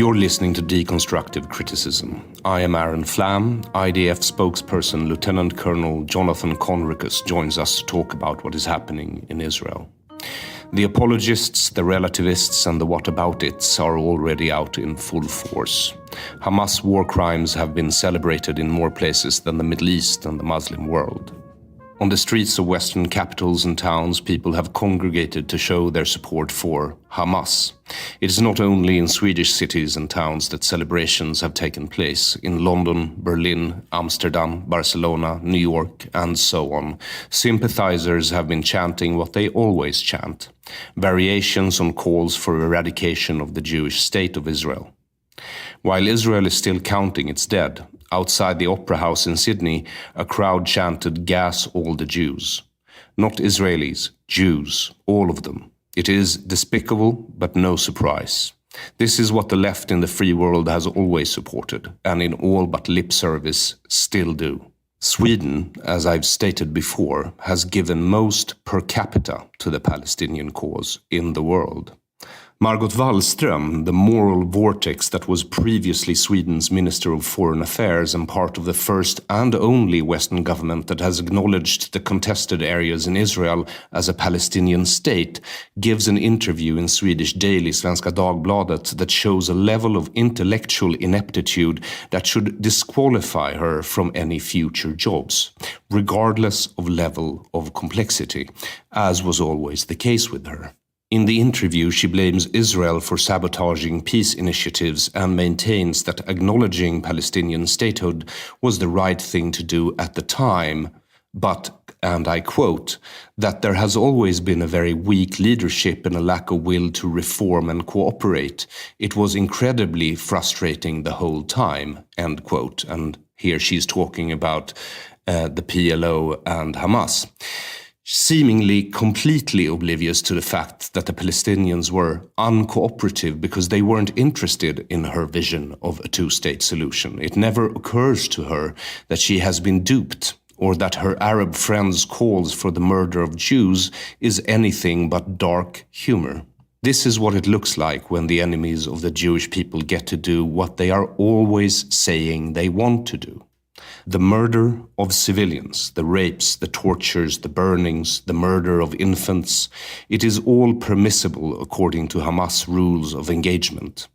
You're listening to Deconstructive Criticism. I am Aaron Flam. IDF spokesperson Lieutenant Colonel Jonathan Conricus joins us to talk about what is happening in Israel. The apologists, the relativists, and the whataboutism are already out in full force. Hamas war crimes have been celebrated in more places than the Middle East and the Muslim world. On the streets of Western capitals and towns, people have congregated to show their support for Hamas. It is not only in Swedish cities and towns that celebrations have taken place. In London, Berlin, Amsterdam, Barcelona, New York, and so on, sympathizers have been chanting what they always chant, variations on calls for eradication of the Jewish state of Israel. While Israel is still counting its dead, outside the Opera House in Sydney, a crowd chanted, "Gas all the Jews." Not Israelis, Jews, all of them. It is despicable, but no surprise. This is what the left in the free world has always supported, and in all but lip service still do. Sweden, as I've stated before, has given most per capita to the Palestinian cause in the world. Margot Wallström, the moral vortex that was previously Sweden's Minister of Foreign Affairs and part of the first and only Western government that has acknowledged the contested areas in Israel as a Palestinian state, gives an interview in Swedish daily Svenska Dagbladet that shows a level of intellectual ineptitude that should disqualify her from any future jobs, regardless of level of complexity, as was always the case with her. In the interview, she blames Israel for sabotaging peace initiatives and maintains that acknowledging Palestinian statehood was the right thing to do at the time, but, and I quote, that there has always been a very weak leadership and a lack of will to reform and cooperate. It was incredibly frustrating the whole time, end quote. And here she's talking about the PLO and Hamas, seemingly completely oblivious to the fact that the Palestinians were uncooperative because they weren't interested in her vision of a two-state solution. It never occurs to her that she has been duped or that her Arab friends' calls for the murder of Jews is anything but dark humor. This is what it looks like when the enemies of the Jewish people get to do what they are always saying they want to do. The murder of civilians, the rapes, the tortures, the burnings, the murder of infants, it is all permissible according to Hamas rules of engagement.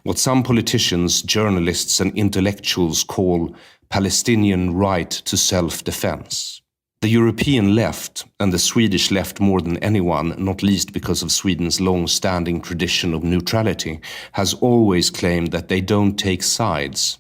What some politicians, journalists, and intellectuals call Palestinian right to self-defense. The European left, and the Swedish left more than anyone, not least because of Sweden's long-standing tradition of neutrality, has always claimed that they don't take sides.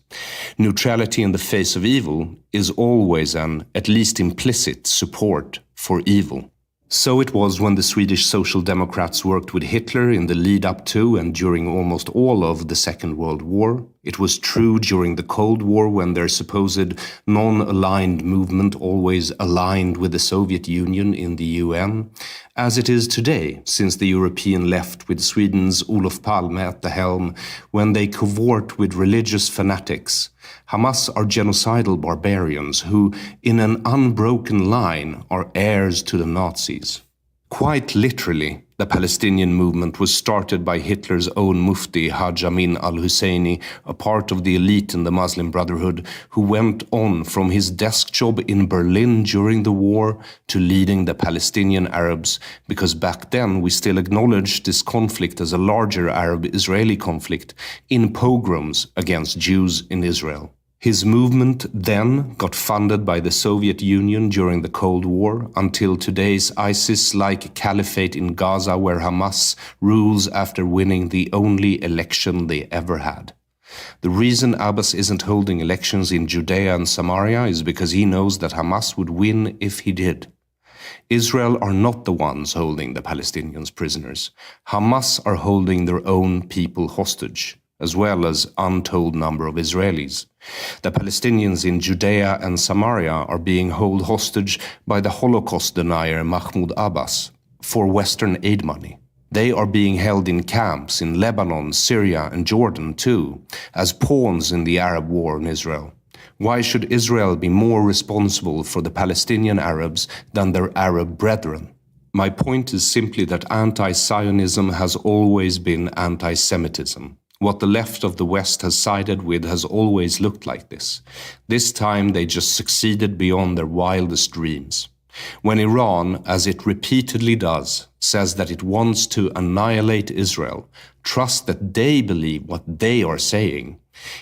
Neutrality in the face of evil is always an, at least implicit, support for evil. So it was when the Swedish Social Democrats worked with Hitler in the lead-up to and during almost all of the Second World War. It was true during the Cold War when their supposed non-aligned movement always aligned with the Soviet Union in the UN, as it is today, since the European left with Sweden's Olof Palme at the helm, when they cavort with religious fanatics. Hamas are genocidal barbarians who, in an unbroken line, are heirs to the Nazis. Quite literally, the Palestinian movement was started by Hitler's own Mufti Haj Amin al-Husseini, a part of the elite in the Muslim Brotherhood, who went on from his desk job in Berlin during the war to leading the Palestinian Arabs, because back then we still acknowledged this conflict as a larger Arab-Israeli conflict, in pogroms against Jews in Israel. His movement then got funded by the Soviet Union during the Cold War until today's ISIS-like caliphate in Gaza, where Hamas rules after winning the only election they ever had. The reason Abbas isn't holding elections in Judea and Samaria is because he knows that Hamas would win if he did. Israel are not the ones holding the Palestinians prisoners. Hamas are holding their own people hostage, as well as untold number of Israelis. The Palestinians in Judea and Samaria are being held hostage by the Holocaust denier Mahmoud Abbas for Western aid money. They are being held in camps in Lebanon, Syria, and Jordan too, as pawns in the Arab war in Israel. Why should Israel be more responsible for the Palestinian Arabs than their Arab brethren? My point is simply that anti-Zionism has always been anti-Semitism. What the left of the West has sided with has always looked like this. This time they just succeeded beyond their wildest dreams. When Iran, as it repeatedly does, says that it wants to annihilate Israel, trust that they believe what they are saying.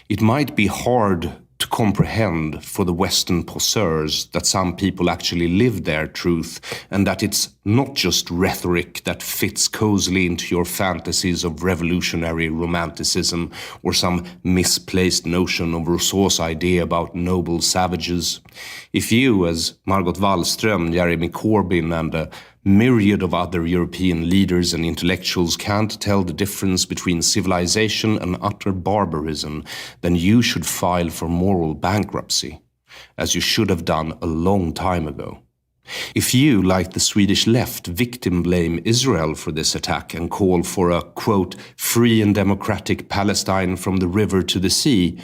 It might be hard to comprehend for the Western poseurs that some people actually live their truth and that it's not just rhetoric that fits cozily into your fantasies of revolutionary romanticism or some misplaced notion of Rousseau's idea about noble savages. If you, as Margot Wallström, Jeremy Corbyn, and a myriad of other European leaders and intellectuals can't tell the difference between civilization and utter barbarism, then you should file for moral bankruptcy, as you should have done a long time ago. If you, like the Swedish left, victim blame Israel for this attack and call for a, quote, free and democratic Palestine from the river to the sea,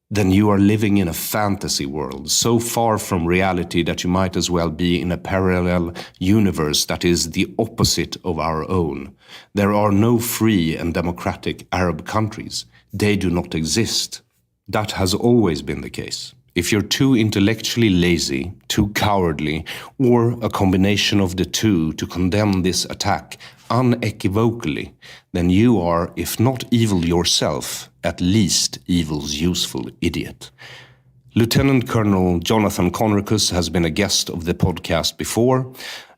then you are living in a fantasy world, so far from reality that you might as well be in a parallel universe that is the opposite of our own. There are no free and democratic Arab countries. They do not exist. That has always been the case. If you're too intellectually lazy, too cowardly, or a combination of the two to condemn this attack unequivocally, then you are, if not evil yourself, at least evil's useful idiot. Lieutenant Colonel Jonathan Conricus has been a guest of the podcast before.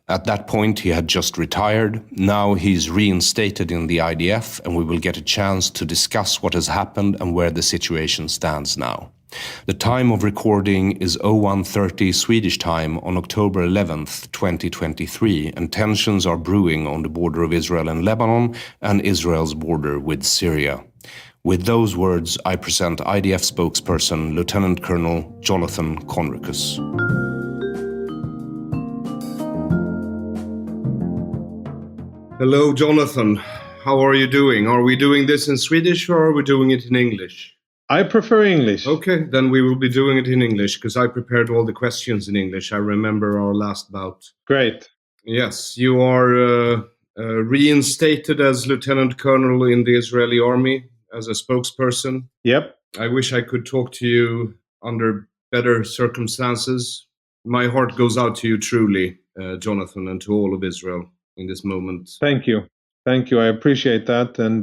At that point, he had just retired. Now he's reinstated in the IDF, and we will get a chance to discuss what has happened and where the situation stands now. The time of recording is 01:30 Swedish time on October 11th, 2023, and tensions are brewing on the border of Israel and Lebanon and Israel's border with Syria. With those words, I present IDF spokesperson Lieutenant Colonel Jonathan Conricus. Hello, Jonathan. How are you doing? Are we doing this in Swedish or are we doing it in English? I prefer English. Okay, then we will be doing it in English because I prepared all the questions in English. I remember our last bout. Great. Yes, you are reinstated as Lieutenant Colonel in the Israeli army as a spokesperson. Yep. I wish I could talk to you under better circumstances. My heart goes out to you truly, Jonathan, and to all of Israel in this moment. Thank you. Thank you. I appreciate that. And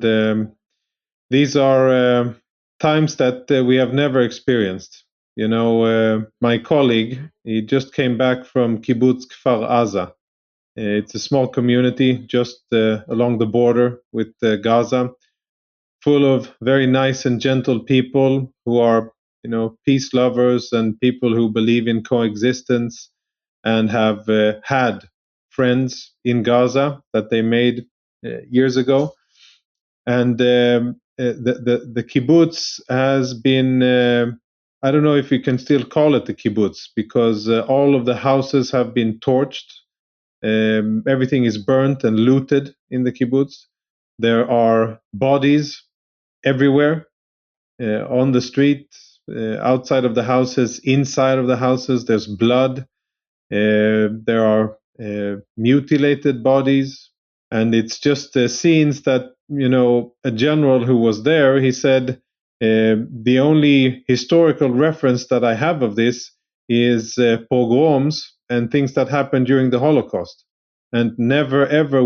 these are times that we have never experienced. You know, my colleague, he just came back from Kibbutz Kfar Aza. It's a small community just along the border with Gaza, full of very nice and gentle people who are, you know, peace lovers and people who believe in coexistence and have had friends in Gaza that they made years ago. And the kibbutz has been, I don't know if you can still call it the kibbutz, because all of the houses have been torched. Everything is burnt and looted in the kibbutz. There are bodies everywhere, on the street, outside of the houses, inside of the houses. There's blood. There are mutilated bodies. And it's just scenes that, you know, a general who was there, he said, the only historical reference that I have of this is pogroms and things that happened during the Holocaust. And never ever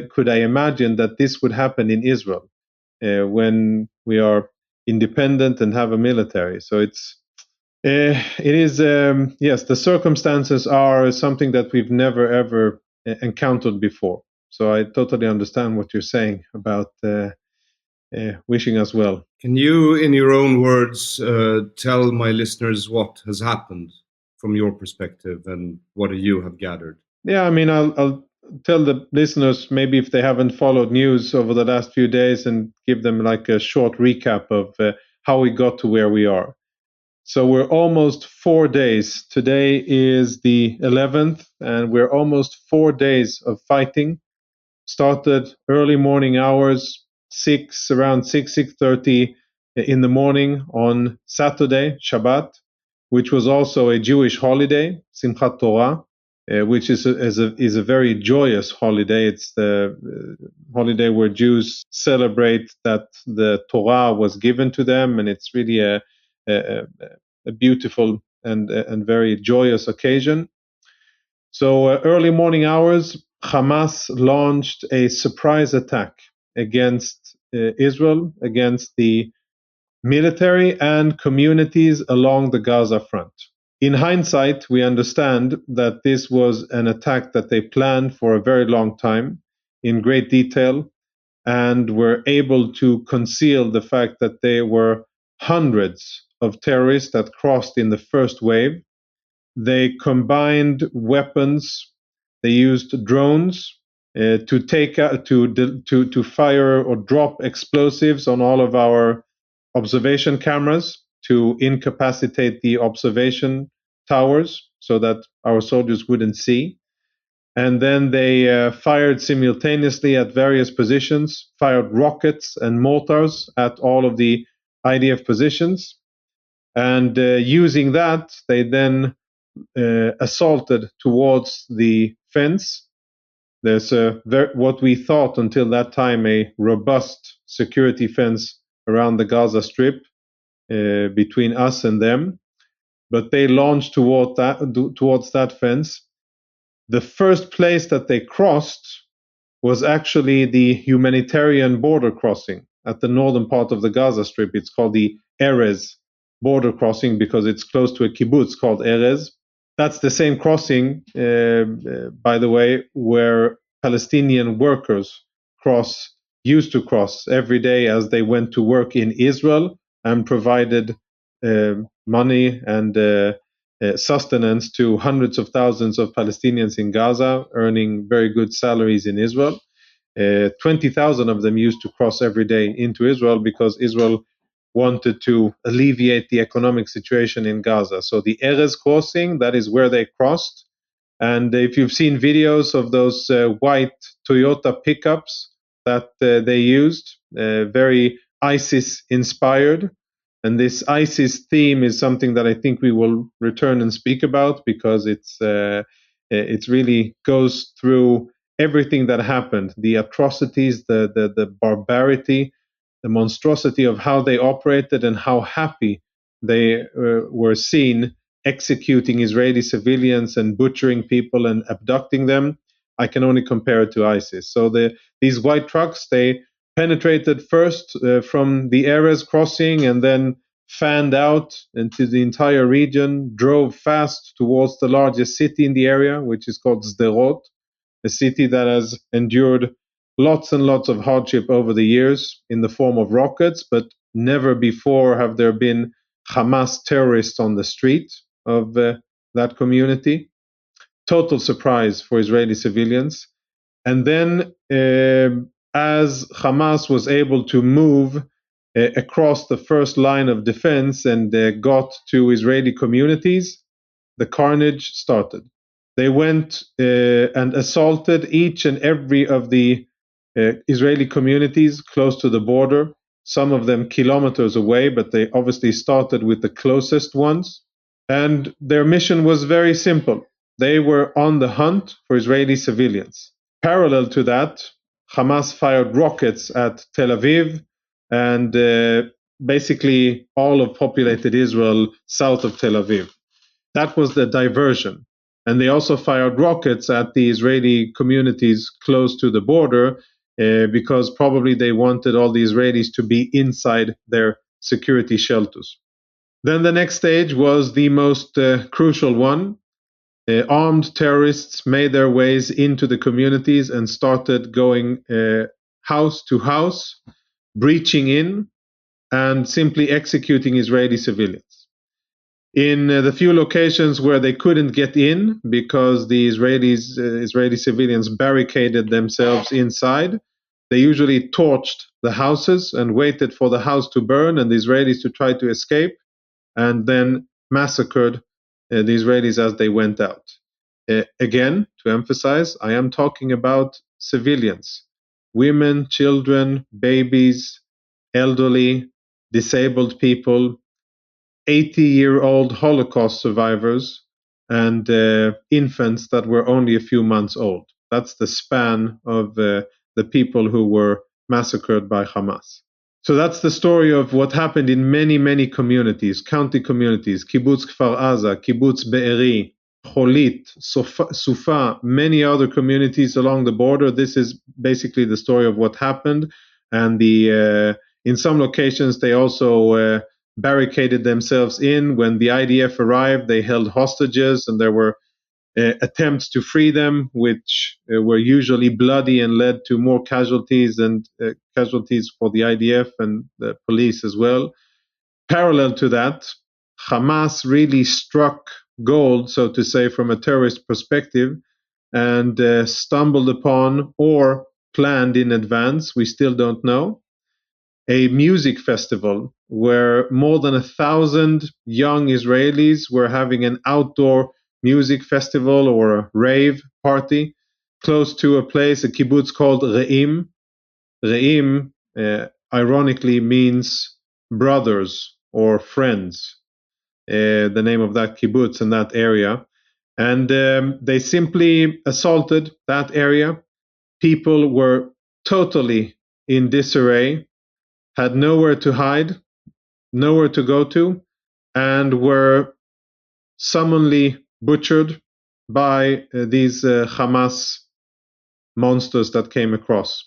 could I imagine that this would happen in Israel when we are independent and have a military. So it is, yes, the circumstances are something that we've never ever encountered before. So I totally understand what you're saying about wishing us well. Can you, in your own words, tell my listeners what has happened from your perspective and what you have gathered? Yeah, I mean, I'll tell the listeners, maybe if they haven't followed news over the last few days, and give them like a short recap of how we got to where we are. So we're almost 4 days. Today is the 11th, and we're almost 4 days of fighting. Started early morning hours, around 6:30 in the morning on Saturday, Shabbat, which was also a Jewish holiday, Simchat Torah. which is a very joyous holiday. It's the holiday where Jews celebrate that the Torah was given to them, and it's really a, a beautiful and very joyous occasion. So early morning hours, Hamas launched a surprise attack against Israel, against the military and communities along the Gaza front. In hindsight, we understand that this was an attack that they planned for a very long time in great detail and were able to conceal the fact that there were hundreds of terrorists that crossed in the first wave. They combined weapons. They used drones to take to fire or drop explosives on all of our observation cameras to incapacitate the observation towers so that our soldiers wouldn't see. And then they fired simultaneously at various positions, fired rockets and mortars at all of the IDF positions. And using that, they then assaulted towards the fence. There's what we thought until that time a robust security fence around the Gaza Strip between us and them, but they launched towards that fence. The first place that they crossed was actually the humanitarian border crossing at the northern part of the Gaza Strip. It's called the Erez border crossing because it's close to a kibbutz called Erez. That's the same crossing, by the way, where Palestinian workers used to cross every day as they went to work in Israel and provided money and sustenance to hundreds of thousands of Palestinians in Gaza, earning very good salaries in Israel. 20,000 of them used to cross every day into Israel because Israel wanted to alleviate the economic situation in Gaza. So the Erez crossing, that is where they crossed. And if you've seen videos of those white Toyota pickups that they used, very ISIS inspired. And this ISIS theme is something that I think we will return and speak about because it really goes through everything that happened, the atrocities, the barbarity, the monstrosity of how they operated and how happy they were seen executing Israeli civilians and butchering people and abducting them. I can only compare it to ISIS. So these white trucks, they penetrated first from the Erez crossing and then fanned out into the entire region, drove fast towards the largest city in the area, which is called Sderot, a city that has endured lots and lots of hardship over the years in the form of rockets, but never before have there been Hamas terrorists on the street of that community. Total surprise for Israeli civilians. And then as Hamas was able to move across the first line of defense and got to Israeli communities, the carnage started. They went and assaulted each and every of the Israeli communities close to the border, some of them kilometers away, but they obviously started with the closest ones. And their mission was very simple. They were on the hunt for Israeli civilians. Parallel to that, Hamas fired rockets at Tel Aviv and basically all of populated Israel south of Tel Aviv. That was the diversion. And they also fired rockets at the Israeli communities close to the border because probably they wanted all the Israelis to be inside their security shelters. Then the next stage was the most crucial one. Armed terrorists made their ways into the communities and started going house to house, breaching in, and simply executing Israeli civilians. In the few locations where they couldn't get in because the Israeli civilians barricaded themselves inside, they usually torched the houses and waited for the house to burn and the Israelis to try to escape, and then massacred the Israelis as they went out. Again, to emphasize, I am talking about civilians, women, children, babies, elderly, disabled people, 80-year-old Holocaust survivors, and infants that were only a few months old. That's the span of the people who were massacred by Hamas. So that's the story of what happened in many, many communities, county communities, Kibbutz Kfar Aza, Kibbutz Be'eri, Cholit, Sufa, many other communities along the border. This is basically the story of what happened. And in some locations, they also barricaded themselves in. When the IDF arrived, they held hostages, and there were attempts to free them, which were usually bloody and led to more casualties and casualties for the IDF and the police as well. Parallel to that, Hamas really struck gold, so to say, from a terrorist perspective, and stumbled upon or planned in advance, we still don't know, a music festival where more than 1,000 young Israelis were having an outdoor music festival or a rave party close to a place, a kibbutz called Re'im. Re'im, ironically, means brothers or friends, the name of that kibbutz in that area. And they simply assaulted that area. People were totally in disarray, had nowhere to hide, nowhere to go to, and were summarily butchered by these Hamas monsters that came across.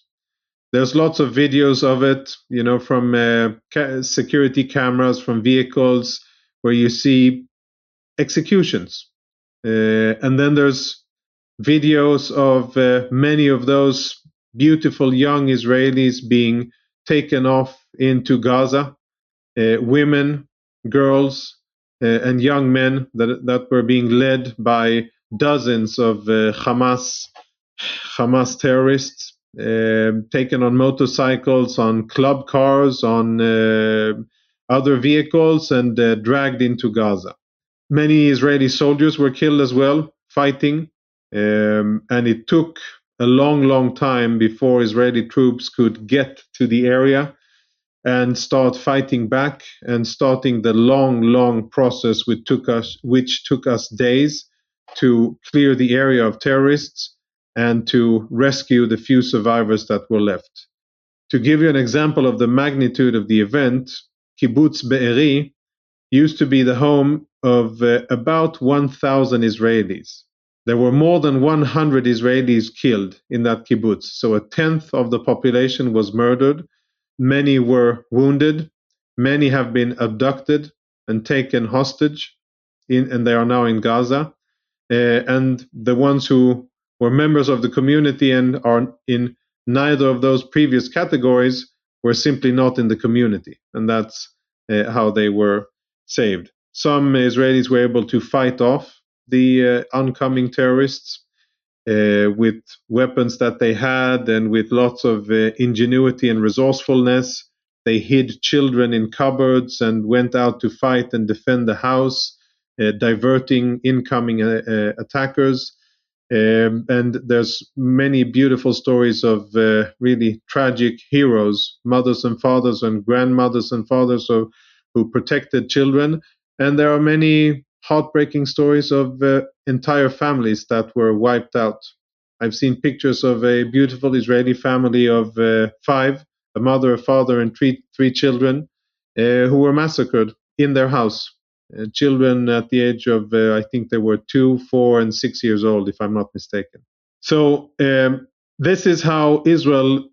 There's lots of videos of it, from security cameras, from vehicles, where you see executions. And then there's videos of many of those beautiful young Israelis being taken off into Gaza, women, girls, and young men that were being led by dozens of Hamas terrorists, taken on motorcycles, on club cars, on other vehicles, and dragged into Gaza. Many Israeli soldiers were killed as well, fighting, and it took a long, long time before Israeli troops could get to the area and start fighting back and starting the long, long process which took us days to clear the area of terrorists and to rescue the few survivors that were left. To give you an example of the magnitude of the event, Kibbutz Be'eri used to be the home of about 1,000 Israelis. There were more than 100 Israelis killed in that kibbutz, so a tenth of the population was murdered. Many were wounded. Many have been abducted and taken hostage, and they are now in Gaza. And the ones who were members of the community and are in neither of those previous categories were simply not in the community. And that's how they were saved. Some Israelis were able to fight off the oncoming terrorists with weapons that they had and with lots of ingenuity and resourcefulness. They hid children in cupboards and went out to fight and defend the house, diverting incoming attackers. And there's many beautiful stories of really tragic heroes, mothers and fathers and grandmothers and fathers who protected children. And there are many heartbreaking stories of entire families that were wiped out. I've seen pictures of a beautiful Israeli family of 5, a mother, a father, and three children who were massacred in their house. Children at the age of, I think they were 2, 4, and 6 years old, if I'm not mistaken. So this is how Israel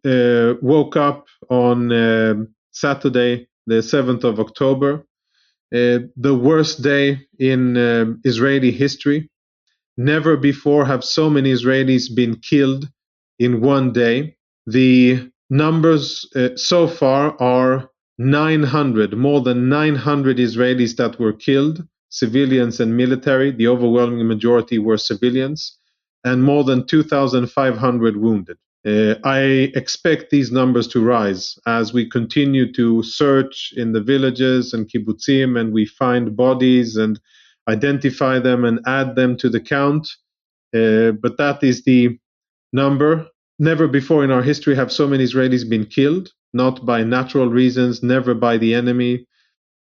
woke up on Saturday, the 7th of October. The worst day in Israeli history. Never before have so many Israelis been killed in one day. The numbers so far are 900, more than 900 Israelis that were killed, civilians and military. The overwhelming majority were civilians, and more than 2,500 wounded. I expect these numbers to rise as we continue to search in the villages and kibbutzim, and we find bodies and identify them and add them to the count. But that is the number. Never before in our history have so many Israelis been killed, not by natural reasons, never by the enemy,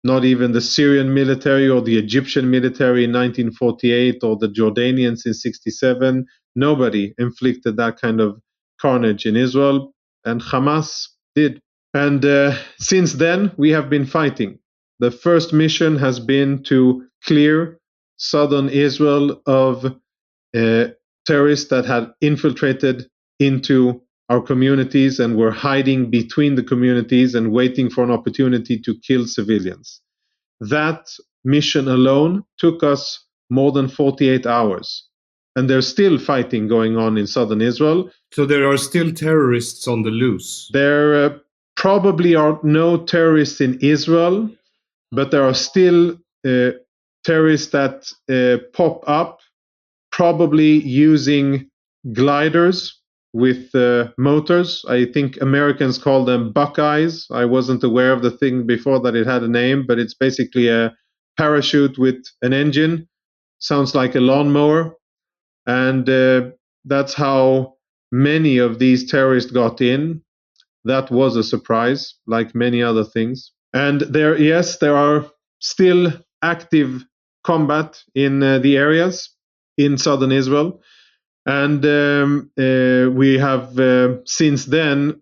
not even the Syrian military or the Egyptian military in 1948 or the Jordanians in 67. Nobody inflicted that kind of carnage in Israel, and Hamas did. And since then, we have been fighting. The first mission has been to clear southern Israel of terrorists that had infiltrated into our communities and were hiding between the communities and waiting for an opportunity to kill civilians. That mission alone took us more than 48 hours. And there's still fighting going on in southern Israel. So there are still terrorists on the loose? There probably are no terrorists in Israel, but there are still terrorists that pop up, probably using gliders with motors. I think Americans call them Buckeyes. I wasn't aware of the thing before that it had a name, but it's basically a parachute with an engine. Sounds like a lawnmower. And that's how many of these terrorists got in. That was a surprise, like many other things. And there are still active combat in the areas in southern Israel. And we have since then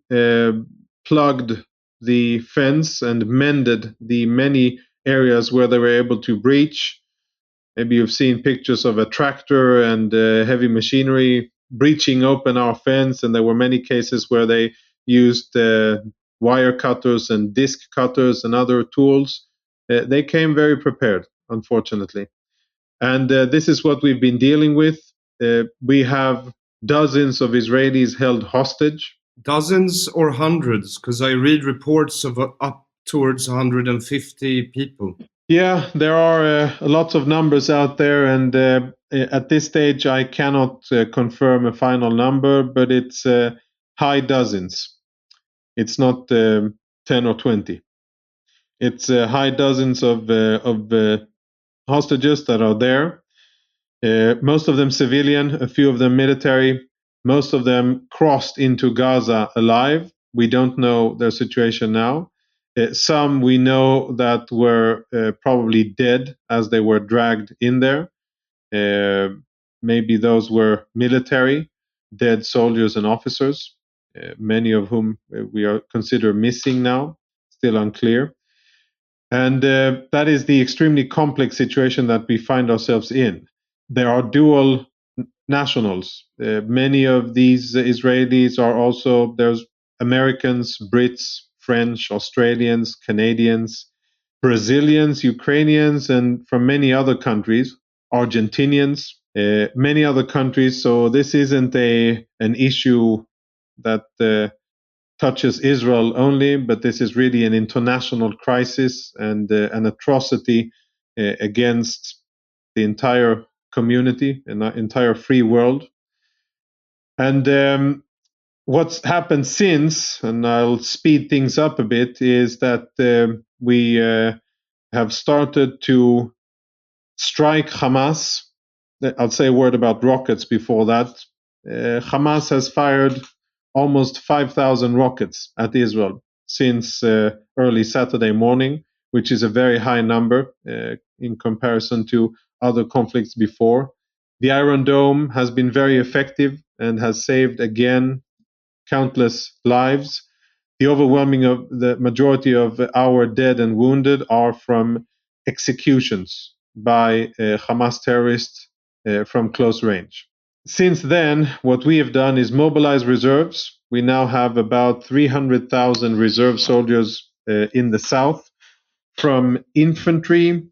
plugged the fence and mended the many areas where they were able to breach. Maybe you've seen pictures of a tractor and heavy machinery breaching open our fence, and there were many cases where they used wire cutters and disc cutters and other tools. They came very prepared, unfortunately. And this is what we've been dealing with. We have dozens of Israelis held hostage. Dozens or hundreds? Because I read reports of up towards 150 people. Yeah, there are lots of numbers out there, and at this stage I cannot confirm a final number, but it's high dozens. It's not 10 or 20. It's high dozens of hostages that are there. Most of them civilian, a few of them military. Most of them crossed into Gaza alive. We don't know their situation now. Some we know that were probably dead as they were dragged in there. Maybe those were military, dead soldiers and officers, many of whom we are considered missing now, still unclear. And that is the extremely complex situation that we find ourselves in. There are dual nationals. Many of these Israelis are also, there's Americans, Brits, French, Australians, Canadians, Brazilians, Ukrainians, and from many other countries, Argentinians, many other countries. So this isn't an issue that touches Israel only, but this is really an international crisis and an atrocity against the entire community and the entire free world. And what's happened since, and I'll speed things up a bit, is that we have started to strike Hamas. I'll say a word about rockets before that. Hamas has fired almost 5,000 rockets at Israel since early Saturday morning, which is a very high number in comparison to other conflicts before. The Iron Dome has been very effective and has saved again countless lives. The overwhelming of the majority of our dead and wounded are from executions by Hamas terrorists from close range. Since then, what we have done is mobilize reserves. We now have about 300,000 reserve soldiers in the south, from infantry,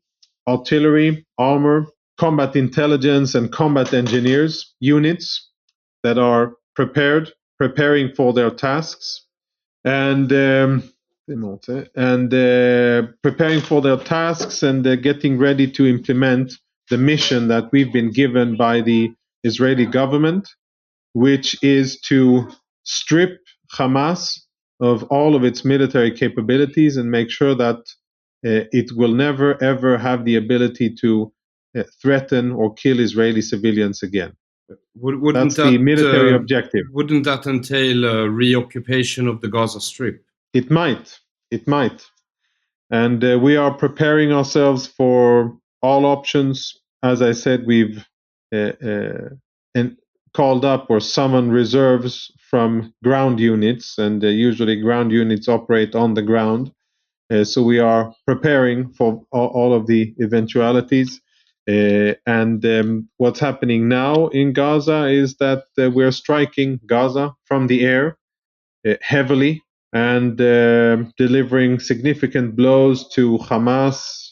artillery, armor, combat intelligence, and combat engineers units that are preparing for their tasks, and preparing for their tasks and getting ready to implement the mission that we've been given by the Israeli government, which is to strip Hamas of all of its military capabilities and make sure that it will never ever have the ability to threaten or kill Israeli civilians again. That's the military objective. Wouldn't that entail a reoccupation of the Gaza Strip? It might. And we are preparing ourselves for all options. As I said, we've called up or summoned reserves from ground units, and usually ground units operate on the ground. So we are preparing for all of the eventualities. And what's happening now in Gaza is that we're striking Gaza from the air heavily and delivering significant blows to Hamas,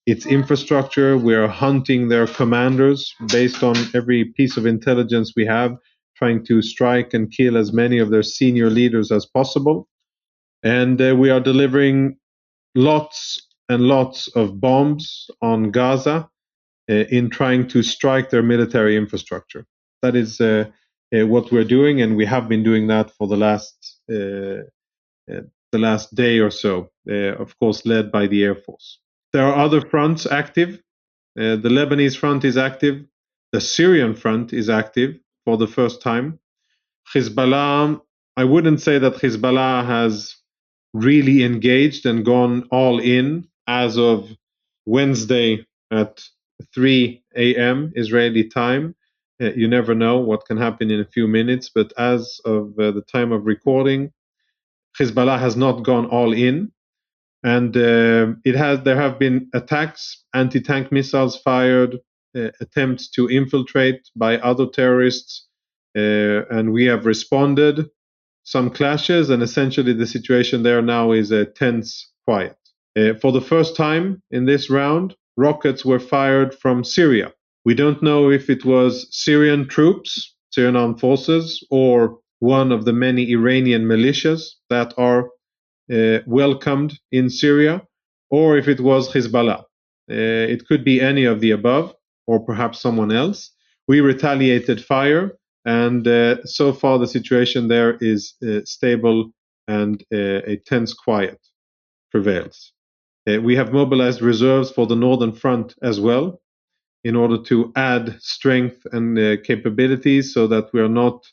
its infrastructure. We are hunting their commanders based on every piece of intelligence we have, trying to strike and kill as many of their senior leaders as possible. And we are delivering lots and lots of bombs on Gaza in trying to strike their military infrastructure. That is what we're doing, and we have been doing that for the last day or so, of course, led by the Air Force. There are other fronts active. The Lebanese front is active. The Syrian front is active for the first time. Hezbollah, I wouldn't say that Hezbollah has really engaged and gone all in as of Wednesday at 3 a.m. Israeli time. You never know what can happen in a few minutes, but as of the time of recording, Hezbollah has not gone all in, and there have been attacks, anti-tank missiles fired, attempts to infiltrate by other terrorists, and we have responded. Some clashes, and essentially the situation there now is a tense quiet. For the first time in this round, rockets were fired from Syria. We don't know if it was Syrian troops, Syrian armed forces, or one of the many Iranian militias that are welcomed in Syria, or if it was Hezbollah. It could be any of the above, or perhaps someone else. We retaliated fire, and so far the situation there is stable, and a tense quiet prevails. We have mobilized reserves for the northern front as well, in order to add strength and capabilities so that we are not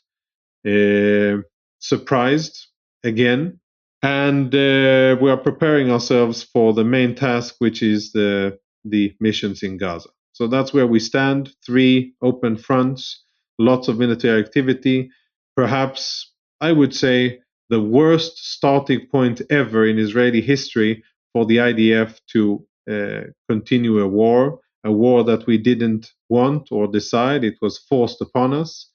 surprised again. And we are preparing ourselves for the main task, which is the missions in Gaza. So that's where we stand. 3 open fronts, lots of military activity. Perhaps I would say the worst starting point ever in Israeli history for the IDF to continue a war that we didn't want or decide. It was forced upon us,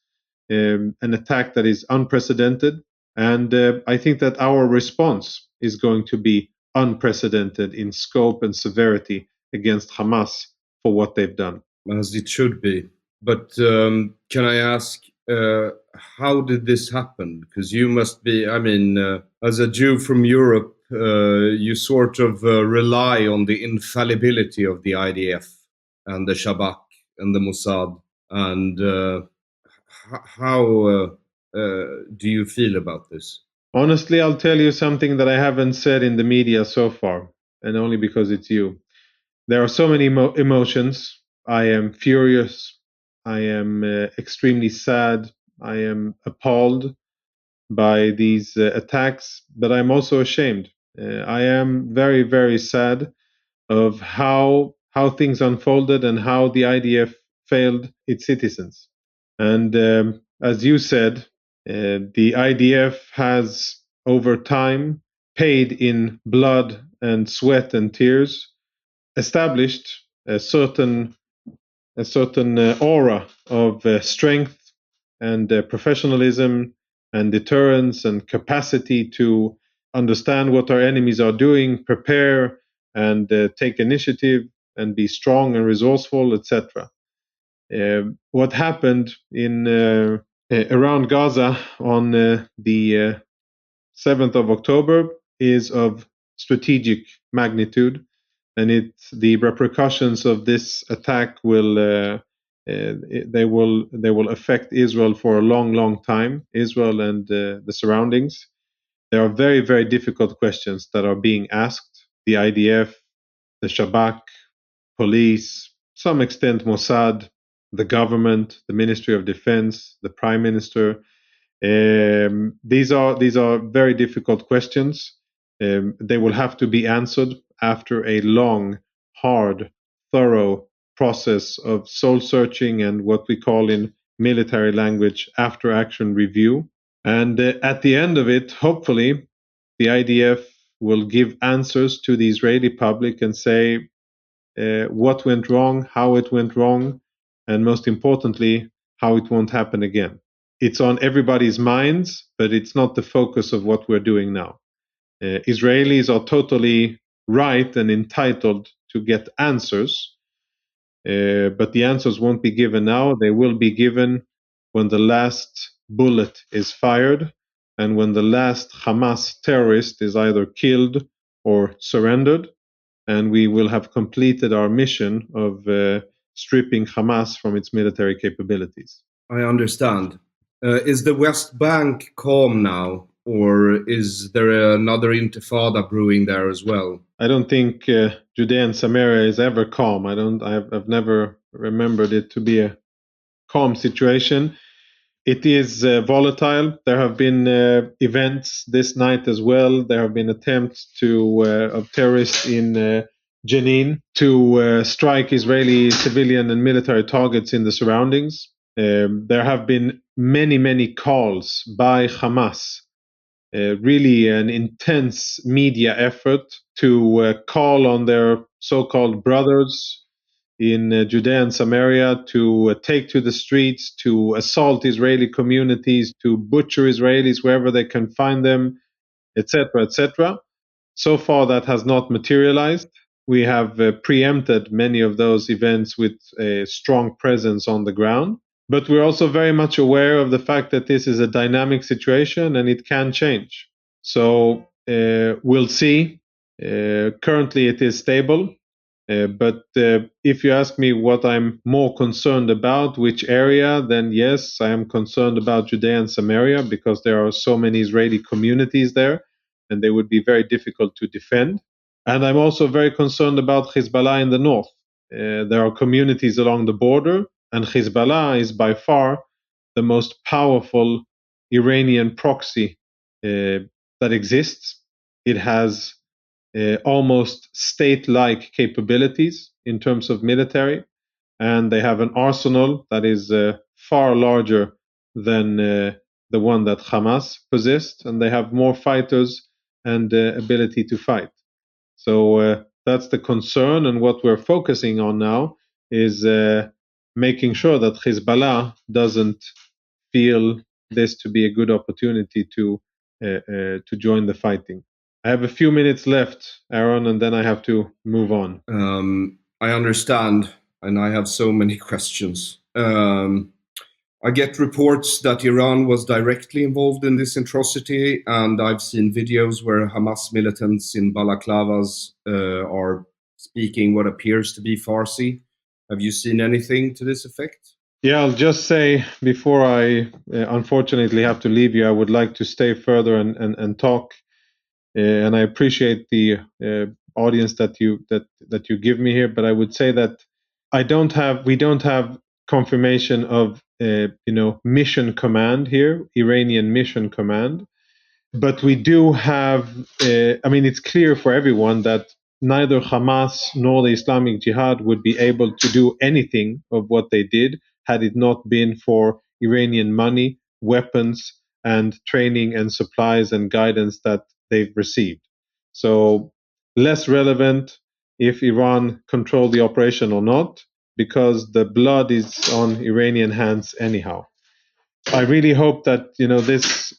an attack that is unprecedented. And I think that our response is going to be unprecedented in scope and severity against Hamas for what they've done. As it should be. But can I ask, how did this happen? Because you must be, as a Jew from Europe, you sort of rely on the infallibility of the IDF and the Shabak and the Mossad. And how do you feel about this? Honestly, I'll tell you something that I haven't said in the media so far, and only because it's you. There are so many emotions. I am furious. I am extremely sad. I am appalled by these attacks, but I'm also ashamed. I am very, very sad of how things unfolded and how the IDF failed its citizens. And as you said, the IDF has over time paid in blood and sweat and tears, established a certain aura of strength and professionalism and deterrence and capacity to understand what our enemies are doing, prepare and take initiative and be strong and resourceful, etc. What happened in around Gaza on the 7th of October is of strategic magnitude, and the repercussions of this attack will affect Israel for a long, long time. Israel and the surroundings. There are very, very difficult questions that are being asked. The IDF, the Shabak, police, some extent Mossad, the government, the Ministry of Defense, the Prime Minister. These are very difficult questions. They will have to be answered after a long, hard, thorough process of soul searching and what we call in military language after action review. And at the end of it, hopefully, the IDF will give answers to the Israeli public and say what went wrong, how it went wrong, and most importantly, how it won't happen again. It's on everybody's minds, but it's not the focus of what we're doing now. Israelis are totally right and entitled to get answers, but the answers won't be given now. They will be given when the last bullet is fired and when the last Hamas terrorist is either killed or surrendered, and we will have completed our mission of stripping Hamas from its military capabilities. I understand. Is the West Bank calm now, or is there another intifada brewing there as well? I don't think Judea and Samaria is ever calm. I've never remembered it to be a calm situation. It is volatile. There have been events this night as well. There have been attempts of terrorists in Jenin to strike Israeli civilian and military targets in the surroundings. There have been many calls by Hamas, really an intense media effort to call on their so-called brothers in Judea and Samaria to take to the streets, to assault Israeli communities, to butcher Israelis wherever they can find them, etc., etc. So far, that has not materialized. We have preempted many of those events with a strong presence on the ground. But we're also very much aware of the fact that this is a dynamic situation and it can change. So we'll see. Currently, it is stable. But if you ask me what I'm more concerned about, which area, then yes, I am concerned about Judea and Samaria because there are so many Israeli communities there and they would be very difficult to defend. And I'm also very concerned about Hezbollah in the north. There are communities along the border, and Hezbollah is by far the most powerful Iranian proxy that exists. It has almost state-like capabilities in terms of military, and they have an arsenal that is far larger than the one that Hamas possessed, and they have more fighters and ability to fight. So that's the concern, and what we're focusing on now is making sure that Hezbollah doesn't feel this to be a good opportunity to join the fighting. I have a few minutes left, Aaron, and then I have to move on. I understand, and I have so many questions. I get reports that Iran was directly involved in this atrocity, and I've seen videos where Hamas militants in balaclavas are speaking what appears to be Farsi. Have you seen anything to this effect? Yeah, I'll just say before I unfortunately have to leave you, I would like to stay further and talk. And I appreciate the audience that you give me here, but I would say that we don't have confirmation of mission command here, Iranian mission command, but we do have. It's clear for everyone that neither Hamas nor the Islamic Jihad would be able to do anything of what they did had it not been for Iranian money, weapons, and training and supplies and guidance that they've received. So less relevant if Iran controlled the operation or not, because the blood is on Iranian hands anyhow. I really hope that this,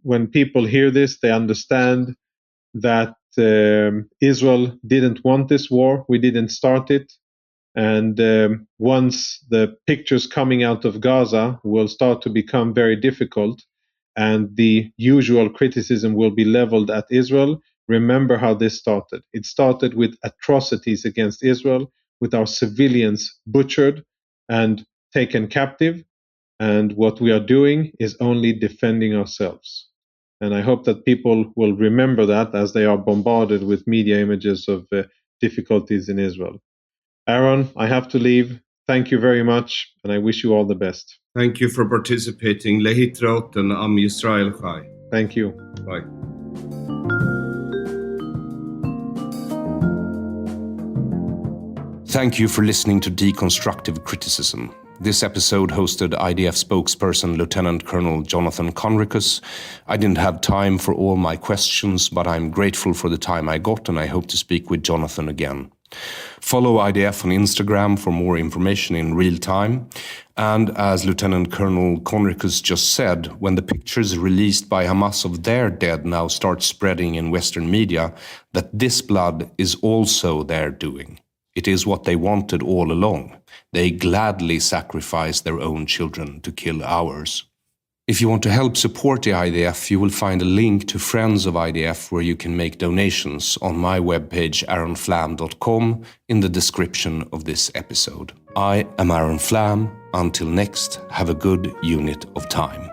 when people hear this, they understand that Israel didn't want this war. We didn't start it. And once the pictures coming out of Gaza will start to become very difficult, and the usual criticism will be leveled at Israel, remember how this started. It started with atrocities against Israel, with our civilians butchered and taken captive. And what we are doing is only defending ourselves. And I hope that people will remember that as they are bombarded with media images of difficulties in Israel. Aaron, I have to leave. Thank you very much, and I wish you all the best. Thank you for participating. Lehitraot and Am Yisrael Chai. Thank you. Bye. thank you for listening to Deconstructive Criticism. This episode hosted IDF spokesperson Lieutenant Colonel Jonathan Conricus. I didn't have time for all my questions, but I'm grateful for the time I got, and I hope to speak with Jonathan again. Follow IDF on Instagram for more information in real time. And as Lieutenant Colonel Conricus just said, when the pictures released by Hamas of their dead now start spreading in Western media, that this blood is also their doing. It is what they wanted all along. They gladly sacrificed their own children to kill ours. If you want to help support the IDF, you will find a link to Friends of IDF where you can make donations on my webpage aronflam.com in the description of this episode. I am Aron Flam. Until next, have a good unit of time.